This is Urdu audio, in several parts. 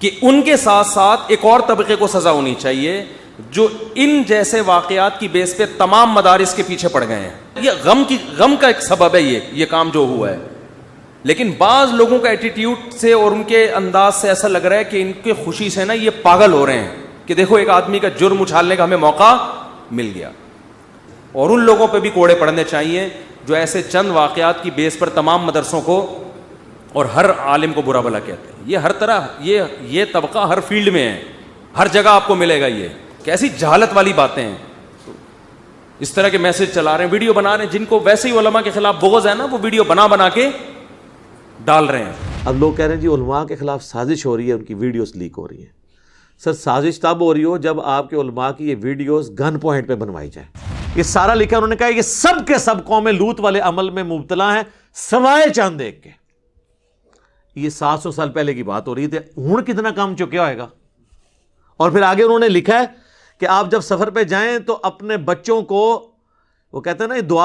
کہ ان کے ساتھ ساتھ ایک اور طبقے کو سزا ہونی چاہیے جو ان جیسے واقعات کی بیس پہ تمام مدارس کے پیچھے پڑ گئے ہیں. یہ غم کا ایک سبب ہے یہ کام جو ہوا ہے. لیکن بعض لوگوں کا ایٹیٹیوڈ سے اور ان کے انداز سے ایسا لگ رہا ہے کہ ان کے خوشی سے نا یہ پاگل ہو رہے ہیں کہ دیکھو ایک آدمی کا جرم اچھالنے کا ہمیں موقع مل گیا. اور ان لوگوں پہ بھی کوڑے پڑنے چاہیے جو ایسے چند واقعات کی بیس پر تمام مدرسوں کو اور ہر عالم کو برا بھلا کہتے ہیں. یہ ہر طرح یہ طبقہ ہر فیلڈ میں ہے, ہر جگہ آپ کو ملے گا. یہ کیسی جہالت والی باتیں ہیں. اس طرح کے میسج چلا رہے ہیں, ویڈیو بنا رہے ہیں, جن کو ویسے ہی علماء کے خلاف بغض ہے نا, وہ ویڈیو بنا کے ڈال رہے ہیں. اب لوگ کہہ رہے ہیں جی علماء کے خلاف سازش ہو رہی ہے, ان کی ویڈیوز لیک ہو رہی ہیں. سر سازش تب ہو رہی ہو جب آپ کے علماء کی یہ ویڈیوز گن پوائنٹ پہ بنوائی جائے. یہ سارا لکھا انہوں نے کہا یہ سب کے سب قوم لوط والے عمل میں مبتلا ہیں سوائے چاند ایک کے. یہ 700 سال پہلے کی بات ہو رہی تھی, ہوں کتنا کام چکیا ہوئے گا. اور پھر آگے انہوں نے لکھا ہے کہ آپ جب سفر پہ جائیں تو اپنے بچوں کو, وہ کہتے ہیں نا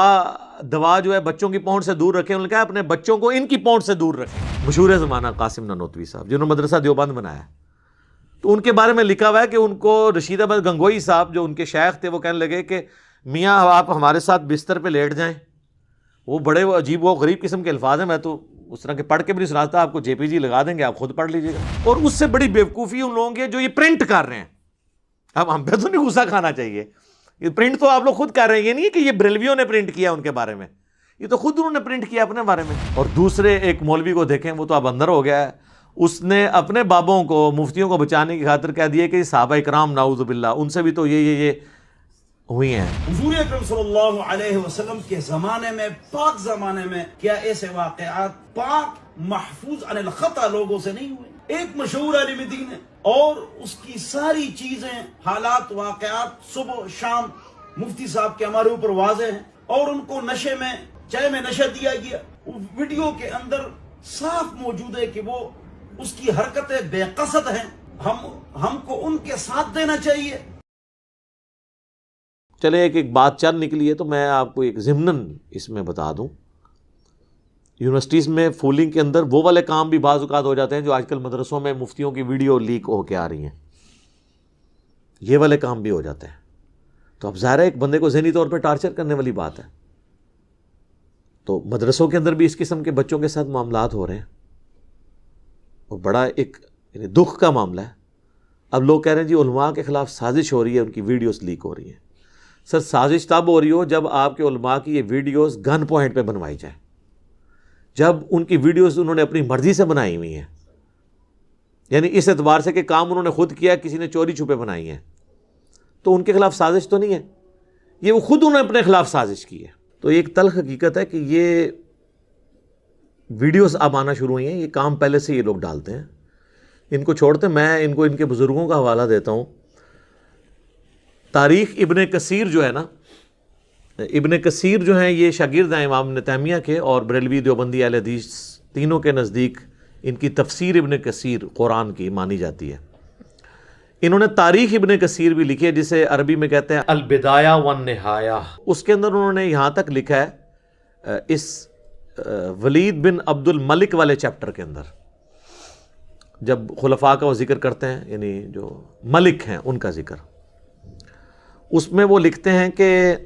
دوا جو ہے بچوں کی پہنچ سے دور رکھیں, انہوں نے کہا اپنے بچوں کو ان کی پہنچ سے دور رکھیں. مشہور زمانہ قاسم نانوتوی صاحب جنہوں نے مدرسہ دیوبند بنایا, تو ان کے بارے میں لکھا ہوا ہے کہ ان کو رشید احمد گنگوئی صاحب جو ان کے شیخ تھے وہ کہنے لگے کہ میاں آپ ہمارے ساتھ بستر پہ لیٹ جائیں. وہ بڑے عجیب و غریب قسم کے الفاظ ہیں, میں تو اس طرح کے پڑھ کے بھی نہیں سناتا, آپ کو جے پی جی لگا دیں گے, آپ خود پڑھ لیجیے گا. اور اس سے بڑی بیوقوفی ان لوگوں کی جو یہ پرنٹ کر رہے ہیں. اب ہم پہ تو نہیں غصہ کھانا چاہیے, یہ پرنٹ تو آپ لوگ خود کر رہے ہیں, یہ نہیں ہے کہ یہ بریلویوں نے پرنٹ کیا ان کے بارے میں, یہ تو خود انہوں نے پرنٹ کیا اپنے بارے میں. اور دوسرے ایک مولوی کو دیکھیں, وہ تو اب اندر ہو گیا ہے, اس نے اپنے بابوں کو مفتیوں کو بچانے کی خاطر کہہ دیا کہ صحابہ کرام نعوذ باللہ ان سے بھی تو یہ ہوئی ہیں. حضور اکرم صلی اللہ علیہ وسلم کے زمانے میں, پاک زمانے میں, کیا ایسے واقعات پاک محفوظ عن الخطا لوگوں سے نہیں ہوئے؟ ایک مشہور عالم دین ہے اور اس کی ساری چیزیں, حالات, واقعات صبح شام مفتی صاحب کے ہمارے اوپر واضح ہیں, اور ان کو نشے میں, چائے میں نشہ دیا گیا. ویڈیو کے اندر صاف موجود ہے کہ وہ اس کی حرکتیں بے قصد ہیں. ہم کو ان کے ساتھ دینا چاہیے. چلے ایک بات چل نکلی ہے تو میں آپ کو ایک ضمناً اس میں بتا دوں. یونیورسٹیز میں فولنگ کے اندر وہ والے کام بھی بعض اوقات ہو جاتے ہیں جو آج کل مدرسوں میں مفتیوں کی ویڈیو لیک ہو کے آ رہی ہیں, یہ والے کام بھی ہو جاتے ہیں. تو اب ظاہر ہے ایک بندے کو ذہنی طور پہ ٹارچر کرنے والی بات ہے. تو مدرسوں کے اندر بھی اس قسم کے بچوں کے ساتھ معاملات ہو رہے ہیں, اور بڑا ایک دکھ کا معاملہ ہے. اب لوگ کہہ رہے ہیں جی علماء کے خلاف سازش ہو رہی ہے, ان کی ویڈیوز لیک ہو رہی ہیں. سر سازش تب ہو رہی ہو جب آپ کے علماء کی یہ ویڈیوز گن پوائنٹ پہ بنوائی جائے, جب ان کی ویڈیوز انہوں نے اپنی مرضی سے بنائی ہوئی ہیں, یعنی اس اعتبار سے کہ کام انہوں نے خود کیا, کسی نے چوری چھپے بنائی ہیں, تو ان کے خلاف سازش تو نہیں ہے, یہ وہ خود انہوں نے اپنے خلاف سازش کی ہے. تو ایک تلخ حقیقت ہے کہ یہ ویڈیوز اب آنا شروع ہوئی ہیں, یہ کام پہلے سے یہ لوگ ڈالتے ہیں. ان کو چھوڑتے, میں ان کو ان کے بزرگوں کا حوالہ دیتا ہوں. تاریخ ابن کثیر جو ہے نا, ابن کثیر جو ہیں یہ شاگرد ہیں امام ابن تیمیہ کے, اور بریلوی دیوبندی اہل حدیث تینوں کے نزدیک ان کی تفسیر ابن کثیر قرآن کی مانی جاتی ہے. انہوں نے تاریخ ابن کثیر بھی لکھی ہے, جسے عربی میں کہتے ہیں البدایہ والنہایہ. اس کے اندر انہوں نے یہاں تک لکھا ہے, اس ولید بن عبد الملک والے چیپٹر کے اندر جب خلفاء کا وہ ذکر کرتے ہیں, یعنی جو ملک ہیں ان کا ذکر, اس میں وہ لکھتے ہیں کہ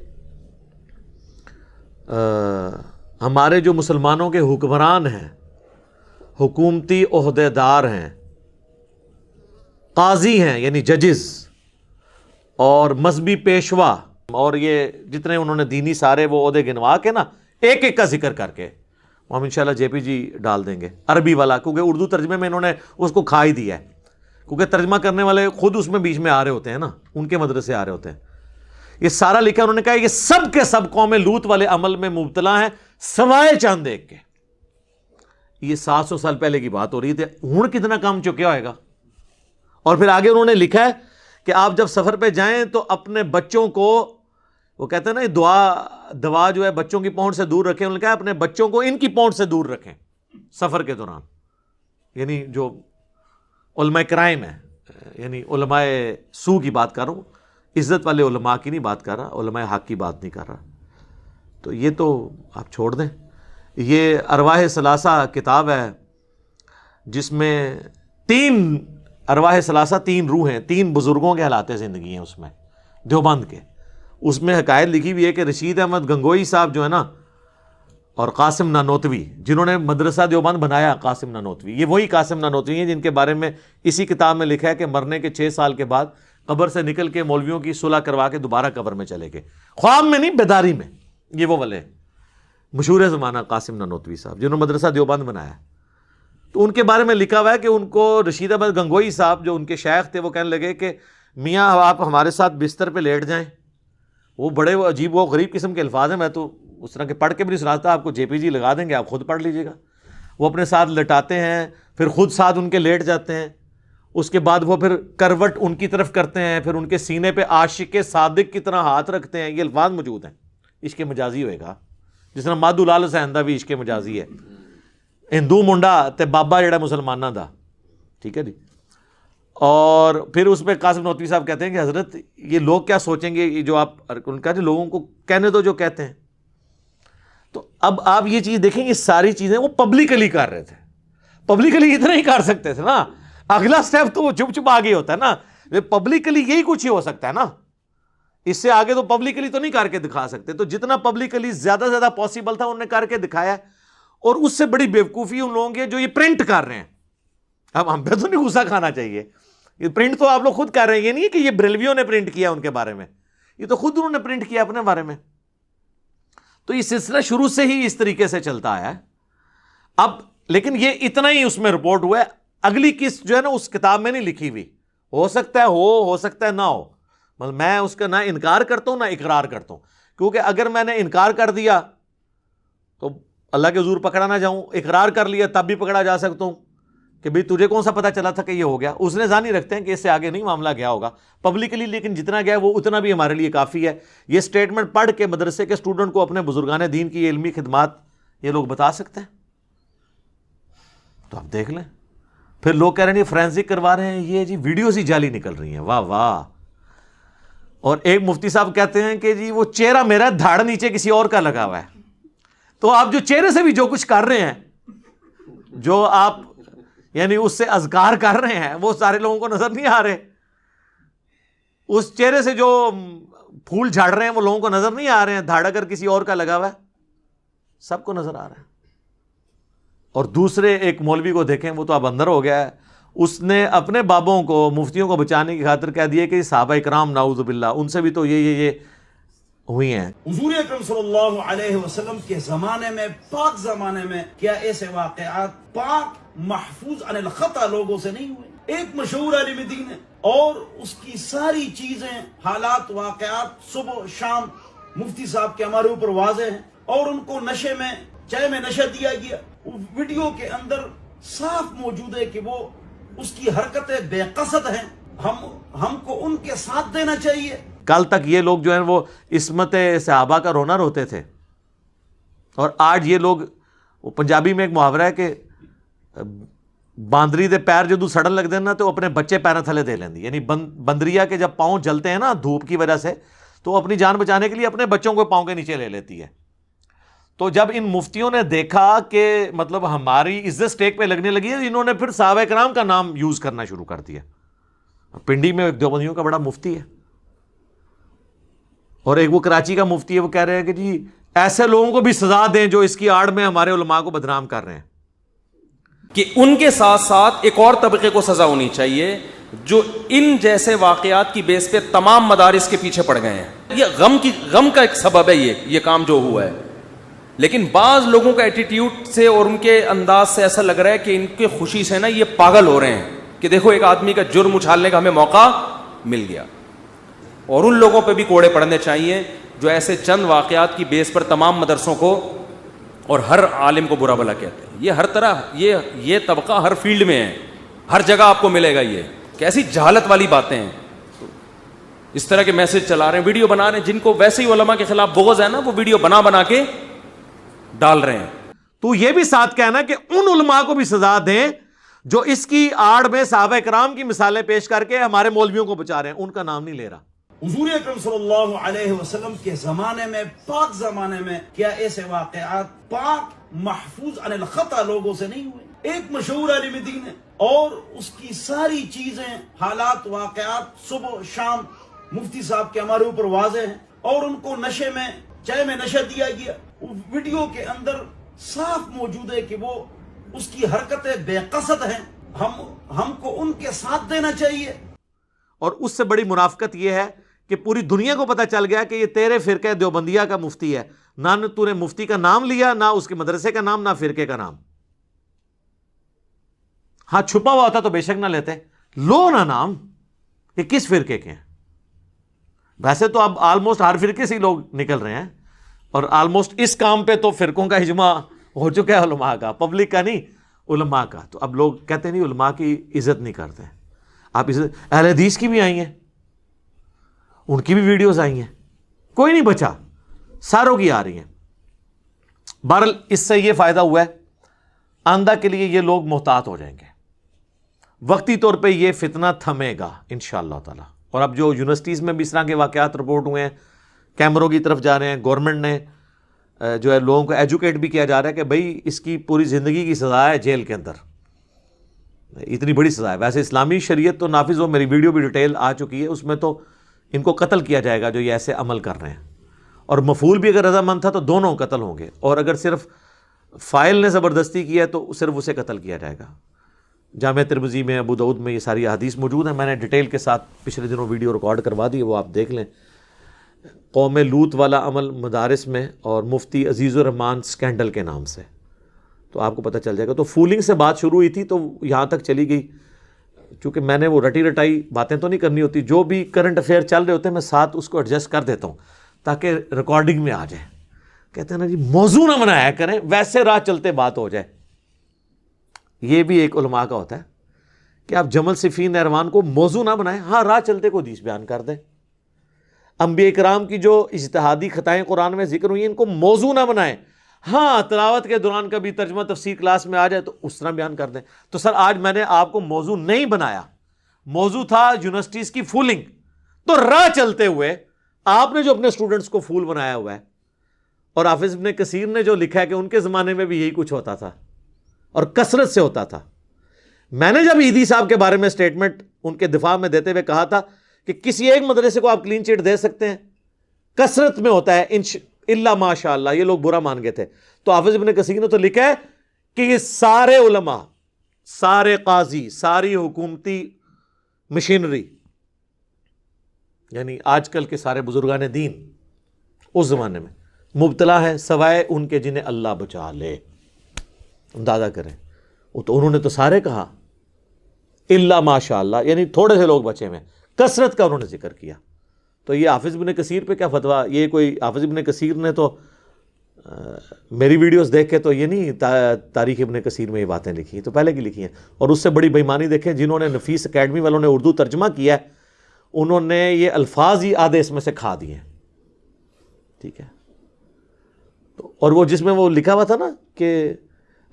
ہمارے جو مسلمانوں کے حکمران ہیں, حکومتی عہدے دار ہیں, قاضی ہیں یعنی ججز, اور مذہبی پیشوا, اور یہ جتنے انہوں نے دینی سارے وہ عہدے گنوا کے نا ایک ایک کا ذکر کر کے, ہم انشاءاللہ جے پی جی ڈال دیں گے عربی والا, کیونکہ اردو ترجمے میں انہوں نے اس کو کھا ہی دیا ہے, کیونکہ ترجمہ کرنے والے خود اس میں بیچ میں آ رہے ہوتے ہیں نا, ان کے مدرسے آ رہے ہوتے ہیں. یہ سارا لکھا انہوں نے کہا یہ سب کے سب قوم لوط والے عمل میں مبتلا ہیں سوائے چاند ایک کے. یہ 700 سال پہلے کی بات ہو رہی تھی, ہوں کتنا کام چکیا ہوئے گا. اور پھر آگے انہوں نے لکھا ہے کہ آپ جب سفر پہ جائیں تو اپنے بچوں کو, وہ کہتے ہیں نا دوا جو ہے بچوں کی پہنچ سے دور رکھیں, انہوں نے کہا اپنے بچوں کو ان کی پہنچ سے دور رکھیں سفر کے دوران. یعنی جو علماء کرائم ہے, یعنی علماء سو کی بات کر رہا ہوں, عزت والے علماء کی نہیں بات کر رہا, علماء حق کی بات نہیں کر رہا. تو یہ تو آپ چھوڑ دیں. یہ ارواح ثلاثہ کتاب ہے جس میں 3 ارواح ثلاثہ 3 روح ہیں، 3 بزرگوں کے حالات زندگی ہیں اس میں، دیوبند کے. اس میں حکایت لکھی ہوئی ہے کہ رشید احمد گنگوئی صاحب جو ہے نا، اور قاسم نانوتوی جنہوں نے مدرسہ دیوبند بنایا، قاسم نانوتوی، یہ وہی قاسم نانوتوی ہیں جن کے بارے میں اسی کتاب میں لکھا ہے کہ مرنے کے 6 سال کے بعد قبر سے نکل کے مولویوں کی صلح کروا کے دوبارہ قبر میں چلے گئے، خواب میں نہیں، بیداری میں. یہ وہ والے مشہور زمانہ قاسم نانوتوی صاحب جنہوں نے مدرسہ دیوبند بنایا. تو ان کے بارے میں لکھا ہوا ہے کہ ان کو رشید احمد گنگوئی صاحب جو ان کے شیخ تھے وہ کہنے لگے کہ میاں آپ ہمارے ساتھ بستر پہ لیٹ جائیں. وہ بڑے عجیب و غریب قسم کے الفاظ ہیں، میں تو اس طرح کے پڑھ کے بھی نہیں سناتا، آپ کو JPG لگا دیں گے، آپ خود پڑھ لیجیے گا. وہ اپنے ساتھ لٹاتے ہیں، پھر خود ساتھ ان کے لیٹ جاتے ہیں، اس کے بعد وہ پھر کروٹ ان کی طرف کرتے ہیں، پھر ان کے سینے پہ عاشق صادق کی طرح ہاتھ رکھتے ہیں. یہ الفاظ موجود ہیں. عشق مجازی ہوئے گا، جس طرح مادو لال سہندا بھی عشق مجازی ہے. ہندو منڈا تے بابا جڑا مسلمانہ دا، ٹھیک ہے جی. اور پھر اس میں قاسم نانوتوی صاحب کہتے ہیں کہ حضرت یہ لوگ کیا سوچیں گے، یہ جو آپ ان کا جو لوگوں کو کہنے دو جو کہتے ہیں. تو اب آپ یہ چیز دیکھیں، یہ ساری چیزیں وہ پبلکلی کر رہے تھے. پبلکلی اتنا ہی کر سکتے تھے نا، اگلا سٹیپ تو وہ چپ چپ آگے ہوتا ہے نا. پبلکلی یہی کچھ ہی ہو سکتا ہے نا، اس سے آگے تو پبلکلی تو نہیں کر کے دکھا سکتے. تو جتنا پبلکلی زیادہ سے زیادہ پاسبل تھا انہوں نے کر کے دکھایا. اور اس سے بڑی بیوقوفی ان لوگوں کی جو یہ پرنٹ کر رہے ہیں. اب ہم پہ تو نہیں غصہ کھانا چاہیے، یہ پرنٹ تو آپ لوگ خود کر رہے ہیں. یہ نہیں ہے کہ یہ بریلویوں نے پرنٹ کیا ان کے بارے میں، یہ تو خود انہوں نے پرنٹ کیا اپنے بارے میں. تو یہ سلسلہ شروع سے ہی اس طریقے سے چلتا آیا ہے. اب لیکن یہ اتنا ہی اس میں رپورٹ ہوا ہے. اگلی قسط جو ہے نا اس کتاب میں نہیں لکھی ہوئی. ہو سکتا ہے ہو سکتا ہے نہ ہو. مطلب میں اس کا نہ انکار کرتا ہوں نہ اقرار کرتا ہوں، کیونکہ اگر میں نے انکار کر دیا تو اللہ کے حضور پکڑا نہ جاؤں، اقرار کر لیا تب بھی پکڑا جا سکتا ہوں کہ بھئی تجھے کون سا پتا چلا تھا کہ یہ ہو گیا. اس نے ظاہر رکھتے ہیں کہ اس سے آگے نہیں معاملہ گیا ہوگا پبلکلی، لیکن جتنا گیا وہ اتنا بھی ہمارے لیے کافی ہے. یہ سٹیٹمنٹ پڑھ کے مدرسے کے اسٹوڈنٹ کو اپنے بزرگان دین کی علمی خدمات یہ لوگ بتا سکتے ہیں. تو آپ دیکھ لیں. پھر لوگ کہہ رہے ہیں فرینزک کروا رہے ہیں، یہ جی ویڈیوز ہی جعلی نکل رہی ہیں. واہ واہ. اور ایک مفتی صاحب کہتے ہیں کہ جی وہ چہرہ میرا دھاڑ نیچے کسی اور کا لگا ہوا ہے. تو آپ جو چہرے سے بھی جو کچھ کر رہے ہیں، جو آپ یعنی اس سے اذکار کر رہے ہیں، وہ سارے لوگوں کو نظر نہیں آ رہے. اس چہرے سے جو پھول جھاڑ رہے ہیں وہ لوگوں کو نظر نہیں آ رہے ہیں. دھاڑ اگر کسی اور کا لگا ہوا ہے، سب کو نظر آ رہا ہے. اور دوسرے ایک مولوی کو دیکھیں، وہ تو اب اندر ہو گیا ہے. اس نے اپنے بابوں کو، مفتیوں کو بچانے کی خاطر کہہ دیا کہ صحابہ کرام نعوذ باللہ ان سے بھی تو یہ ہوئی ہیں. حضور اکرم صلی اللہ علیہ وسلم کے زمانے میں، پاک زمانے میں، کیا ایسے واقعات پاک محفوظ عن الخطا لوگوں سے نہیں ہوئے؟ ایک مشہور عالم دین ہے اور اس کی ساری چیزیں، حالات، واقعات صبح شام مفتی صاحب کے ہمارے اوپر واضح ہیں. اور ان کو نشے میں، چائے میں نشہ دیا گیا. ویڈیو کے اندر صاف موجود ہے کہ وہ اس کی حرکتیں بے قصد ہیں. ہم کو ان کے ساتھ دینا چاہیے. کل تک یہ لوگ جو ہیں وہ عصمت صحابہ کا رونا روتے تھے، اور آج یہ لوگ، وہ پنجابی میں ایک محاورہ ہے کہ باندری دے پیر جدو سڑن لگ دینا تو اپنے بچے پیروں تھلے دے لیندی. یعنی بندریا کے جب پاؤں جلتے ہیں نا دھوپ کی وجہ سے، تو اپنی جان بچانے کے لیے اپنے بچوں کو پاؤں کے نیچے لے لیتی ہے. تو جب ان مفتیوں نے دیکھا کہ مطلب ہماری عزت سٹیک پہ لگنے لگی ہے، انہوں نے پھر صحابہ کرام کا نام یوز کرنا شروع کر دیا. پنڈی میں ایک دیوبندیوں کا بڑا مفتی ہے، اور ایک وہ کراچی کا مفتی ہے. وہ کہہ رہے ہیں کہ جی ایسے لوگوں کو بھی سزا دیں جو اس کی آڑ میں ہمارے علماء کو بدنام کر رہے ہیں. کہ ان کے ساتھ ساتھ ایک اور طبقے کو سزا ہونی چاہیے جو ان جیسے واقعات کی بیس پہ تمام مدارس کے پیچھے پڑ گئے ہیں. یہ غم کا ایک سبب ہے یہ کام جو ہوا ہے. لیکن بعض لوگوں کا ایٹیٹیوڈ سے اور ان کے انداز سے ایسا لگ رہا ہے کہ ان کے خوشی سے نا یہ پاگل ہو رہے ہیں کہ دیکھو ایک آدمی کا جرم اچھالنے کا ہمیں موقع مل گیا. اور ان لوگوں پہ بھی کوڑے پڑنے چاہیے جو ایسے چند واقعات کی بیس پر تمام مدرسوں کو اور ہر عالم کو برا بھلا کہتے ہیں. یہ ہر طرح یہ طبقہ ہر فیلڈ میں ہے، ہر جگہ آپ کو ملے گا. یہ کیسی جہالت والی باتیں ہیں. اس طرح کے میسج چلا رہے ہیں، ویڈیو بنا رہے ہیں. جن کو ویسے ہی علماء کے خلاف بغض ہے نا، وہ ویڈیو بنا کے ڈال رہے ہیں. تو یہ بھی ساتھ کہنا کہ ان علماء کو بھی سزا دیں جو اس کی آڑ میں صحابہ کرام کی مثالیں پیش کر کے ہمارے مولویوں کو بچا رہے ہیں. ان کا نام نہیں لے رہا. حضور اکرم صلی اللہ علیہ وسلم کے زمانے میں، پاک زمانے میں، کیا ایسے واقعات پاک محفوظ عن الخطا لوگوں سے نہیں ہوئے؟ ایک مشہور عالم دین ہے اور اس کی ساری چیزیں حالات واقعات صبح شام مفتی صاحب کے ہمارے اوپر واضح ہیں اور ان کو نشے میں چائے میں نشہ دیا گیا. ویڈیو کے اندر صاف موجود ہے کہ وہ اس کی حرکتیں بے قصد ہیں. ہم کو ان کے ساتھ دینا چاہیے. اور اس سے بڑی منافقت یہ ہے کہ پوری دنیا کو پتہ چل گیا کہ یہ تیرے فرقہ دیوبندیہ کا مفتی ہے. نہ تو نے مفتی کا نام لیا، نہ اس کے مدرسے کا نام، نہ فرقے کا نام. ہاں چھپا ہوا ہوتا تو بے شک نہ لیتے، لو نہ نام. یہ کس فرقے کے ہیں؟ ویسے تو اب آلموسٹ ہر فرقے سے ہی لوگ نکل رہے ہیں، اور آلموسٹ اس کام پہ تو فرقوں کا اجماع ہو چکا ہے، علماء کا، پبلک کا نہیں، علماء کا. تو اب لوگ کہتے نہیں علماء کی عزت نہیں کرتے. آپ عزت، اہل حدیث کی بھی آئی ہیں، ان کی بھی ویڈیوز آئی ہیں، کوئی نہیں بچا، ساروں کی آ رہی ہیں. بہرحال اس سے یہ فائدہ ہوا ہے، آئندہ کے لیے یہ لوگ محتاط ہو جائیں گے. وقتی طور پہ یہ فتنہ تھمے گا انشاءاللہ تعالی. اور اب جو یونیورسٹیز میں بھی اس طرح کے واقعات رپورٹ ہوئے ہیں، کیمروں کی طرف جا رہے ہیں، گورنمنٹ نے جو ہے لوگوں کو ایجوکیٹ بھی کیا جا رہا ہے کہ بھائی اس کی پوری زندگی کی سزا ہے جیل کے اندر، اتنی بڑی سزا ہے. ویسے اسلامی شریعت تو نافذ ہو، میری ویڈیو بھی ڈیٹیل آ چکی ہے، اس میں تو ان کو قتل کیا جائے گا جو یہ ایسے عمل کر رہے ہیں. اور مفعول بھی اگر رضامند تھا تو دونوں قتل ہوں گے، اور اگر صرف فاعل نے زبردستی کیا ہے تو صرف اسے قتل کیا جائے گا. جامعہ ترمذی میں، ابو داؤد میں یہ ساری احادیث موجود ہیں. میں نے ڈیٹیل کے ساتھ پچھلے دنوں ویڈیو ریکارڈ کروا دی، وہ آپ دیکھ لیں. قوم لوط والا عمل مدارس میں، اور مفتی عزیز الرحمان سکینڈل کے نام سے، تو آپ کو پتہ چل جائے گا. تو فولنگ سے بات شروع ہوئی تھی تو یہاں تک چلی گئی. چونکہ میں نے وہ رٹی رٹائی باتیں تو نہیں کرنی ہوتی، جو بھی کرنٹ افیئر چل رہے ہوتے ہیں میں ساتھ اس کو ایڈجسٹ کر دیتا ہوں تاکہ ریکارڈنگ میں آ جائے. کہتے ہیں نا جی موضوع نہ بنایا کریں، ویسے راہ چلتے بات ہو جائے. یہ بھی ایک علماء کا ہوتا ہے کہ آپ جمل صفین نہروان کو موضوع نہ بنائیں، ہاں راہ چلتے کو حدیث بیان کر دیں. انبیاء کرام کی جو اجتہادی خطائیں قرآن میں ذکر ہوئی ہیں ان کو موضوع نہ بنائیں، ہاں تلاوت کے دوران کبھی ترجمہ تفسیر کلاس میں آ جائے تو اس طرح بیان کر دیں. تو سر آج میں نے آپ کو موضوع نہیں بنایا، موضوع تھا یونیورسٹیز کی فولنگ. تو راہ چلتے ہوئے آپ نے جو اپنے اسٹوڈنٹس کو فول بنایا ہوا ہے، اور حافظ ابن کثیر نے جو لکھا ہے کہ ان کے زمانے میں بھی یہی کچھ ہوتا تھا اور کثرت سے ہوتا تھا. میں نے جب عیدی صاحب کے بارے میں سٹیٹمنٹ ان کے دفاع میں دیتے ہوئے کہا تھا کہ کسی ایک مدرسے کو آپ کلین چٹ دے سکتے ہیں، کثرت میں ہوتا ہے الا ماشاء اللہ، یہ لوگ برا مان گئے تھے. تو حافظ ابن کثیر نے تو لکھا ہے کہ یہ سارے علماء، سارے قاضی، ساری حکومتی مشینری، یعنی آج کل کے سارے بزرگان دین اس زمانے میں مبتلا ہے سوائے ان کے جنہیں اللہ بچا لے. اندازہ کریں، وہ تو انہوں نے تو سارے کہا الا ماشاء اللہ، یعنی تھوڑے سے لوگ بچے ہوئے، کثرت کا انہوں نے ذکر کیا. تو یہ حافظ ابن کثیر پہ کیا فتویٰ؟ یہ کوئی حافظ ابن کثیر نے تو میری ویڈیوز دیکھ کے تو یہ نہیں تاریخ ابن کثیر میں یہ باتیں لکھی ہیں، تو پہلے کی لکھی ہیں. اور اس سے بڑی بےایمانی دیکھیں، جنہوں نے نفیس اکیڈمی والوں نے اردو ترجمہ کیا ہے، انہوں نے یہ الفاظ ہی آدھے اس میں سے کھا دیے ہیں. ٹھیک ہے، تو اور وہ جس میں وہ لکھا ہوا تھا نا کہ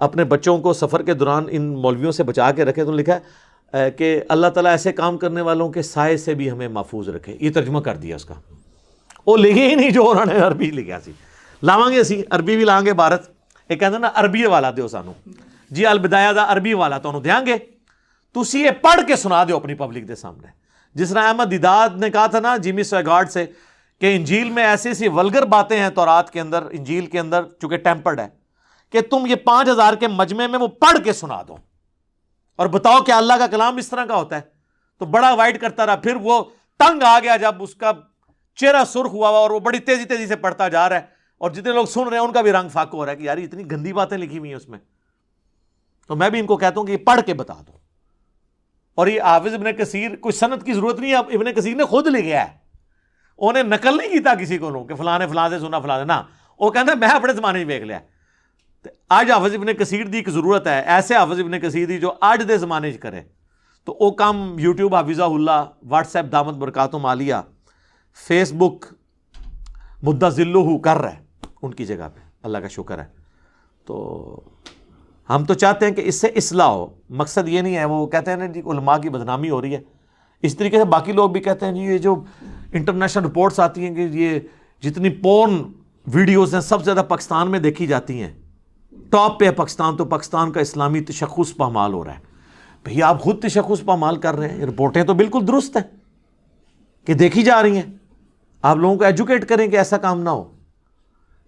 اپنے بچوں کو سفر کے دوران ان مولویوں سے بچا کے رکھے، تو لکھا ہے کہ اللہ تعالیٰ ایسے کام کرنے والوں کے سائے سے بھی ہمیں محفوظ رکھے. یہ ترجمہ کر دیا اس کا، وہ لکھے ہی نہیں جو انہوں نے عربی لکھا سی. لاواں گے اسی عربی بھی لائیں گے بھارت. یہ کہتے ہیں نا عربی والا دیو سانو جی، البدایہ دا عربی والا تو دیں گے، تسی یہ پڑھ کے سنا دیو اپنی پبلک دے سامنے. جس طرح احمد دیداد نے کہا تھا نا جیمی سویگارڈ سے کہ انجیل میں ایسی ایسی ولگر باتیں ہیں تورات کے اندر، انجیل کے اندر چونکہ ٹیمپرڈ ہے، کہ تم یہ 5000 کے مجمع میں وہ پڑھ کے سنا دو اور بتاؤ کہ اللہ کا کلام اس طرح کا ہوتا ہے. تو بڑا وائٹ کرتا رہا، پھر وہ تنگ آ گیا جب اس کا چہرہ سرخ ہوا اور وہ بڑی تیزی تیزی سے پڑھتا جا رہا ہے، اور جتنے لوگ سن رہے ہیں ان کا بھی رنگ فاق ہو رہا ہے کہ یار اتنی گندی باتیں لکھی ہوئی ہیں اس میں. تو میں بھی ان کو کہتا ہوں کہ یہ پڑھ کے بتا دو. اور یہ حافظ ابن کثیر کوئی سند کی ضرورت نہیں ہے، ابن کثیر نے خود لکھا ہے، انہیں نقل نہیں کیتا کسی کو کہ فلاں نے فلاں سے سنا فلاں سے، نہ وہ کہتا ہے میں اپنے زمانے میں دیکھ لیا. آج حافظ ابن کثیر دی ایک ضرورت ہے، ایسے حافظ ابن کثیر دی جو آج دے زمانے کرے. تو وہ کام یوٹیوب حافظہ اللہ، واٹس ایپ دامت برکاتہم عالیہ، فیس بک مدہ ذلہ کر رہا ہے ان کی جگہ پہ، اللہ کا شکر ہے. تو ہم تو چاہتے ہیں کہ اس سے اصلاح ہو، مقصد یہ نہیں ہے. وہ کہتے ہیں نا جی علماء کی بدنامی ہو رہی ہے، اس طریقے سے باقی لوگ بھی کہتے ہیں جی یہ جو انٹرنیشنل رپورٹس آتی ہیں کہ یہ جتنی پورن ویڈیوز ہیں سب سے زیادہ پاکستان میں دیکھی جاتی ہیں. ٹاپ پہ ہے پاکستان، تو پاکستان کا اسلامی تشخص پامال ہو رہا ہے۔ بھئی آپ خود تشخص پامال کر رہے ہیں، رپورٹیں تو بالکل درست ہیں کہ دیکھی جا رہی ہیں، آپ لوگوں کو ایجوکیٹ کریں کہ ایسا کام نہ ہو۔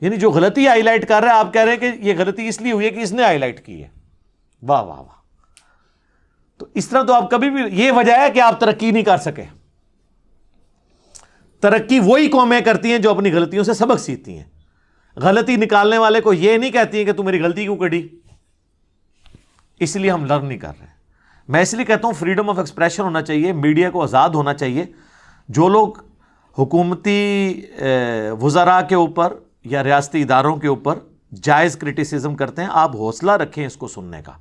یعنی جو غلطی ہائی لائٹ کر رہا ہے آپ کہہ رہے ہیں کہ یہ غلطی اس لیے ہوئی ہے کہ اس نے ہائی لائٹ کی ہے۔ واہ واہ واہ! تو اس طرح تو آپ کبھی بھی، یہ وجہ ہے کہ آپ ترقی نہیں کر سکے۔ ترقی وہی قومیں کرتی ہیں جو اپنی غلطیوں سے سبق سیکھتی ہیں۔ غلطی نکالنے والے کو یہ نہیں کہتی ہیں کہ تم میری غلطی کیوں کڑی، اس لیے ہم لرن نہیں کر رہے ہیں۔ میں اس لیے کہتا ہوں فریڈم آف ایکسپریشن ہونا چاہیے، میڈیا کو آزاد ہونا چاہیے۔ جو لوگ حکومتی وزراء کے اوپر یا ریاستی اداروں کے اوپر جائز کرٹیسزم کرتے ہیں، آپ حوصلہ رکھیں اس کو سننے کا،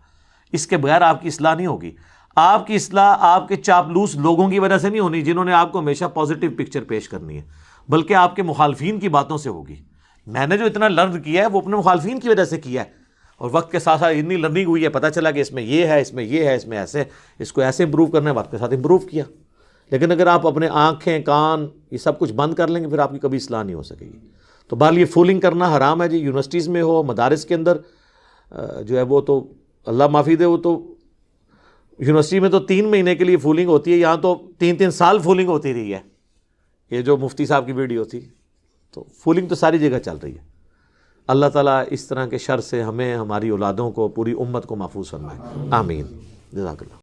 اس کے بغیر آپ کی اصلاح نہیں ہوگی۔ آپ کی اصلاح آپ کے چاپلوس لوگوں کی وجہ سے نہیں ہونی جنہوں نے آپ کو ہمیشہ پازیٹیو پکچر پیش کرنی ہے، بلکہ آپ کے مخالفین کی باتوں سے ہوگی۔ میں نے جو اتنا لرن کیا ہے وہ اپنے مخالفین کی وجہ سے کیا ہے، اور وقت کے ساتھ ساتھ اتنی لرننگ ہوئی ہے، پتہ چلا کہ اس میں یہ ہے، اس میں یہ ہے، اس میں ایسے، اس کو ایسے امپروو کرنا ہے، وقت کے ساتھ امپروو کیا۔ لیکن اگر آپ اپنے آنکھیں کان یہ سب کچھ بند کر لیں گے پھر آپ کی کبھی اصلاح نہیں ہو سکے گی۔ تو بہرحال یہ فولنگ کرنا حرام ہے جی، یونیورسٹیز میں ہو، مدارس کے اندر جو ہے وہ تو اللہ معافی دے، وہ تو یونیورسٹی میں تو 3 مہینے کے لیے فولنگ ہوتی ہے، یہاں تو 3 سال فولنگ ہوتی رہی ہے۔ یہ جو مفتی صاحب کی ویڈیو تھی، تو فولنگ تو ساری جگہ چل رہی ہے۔ اللہ تعالیٰ اس طرح کے شر سے ہمیں، ہماری اولادوں کو، پوری امت کو محفوظ فرمائے، آمین۔ جزاک اللہ۔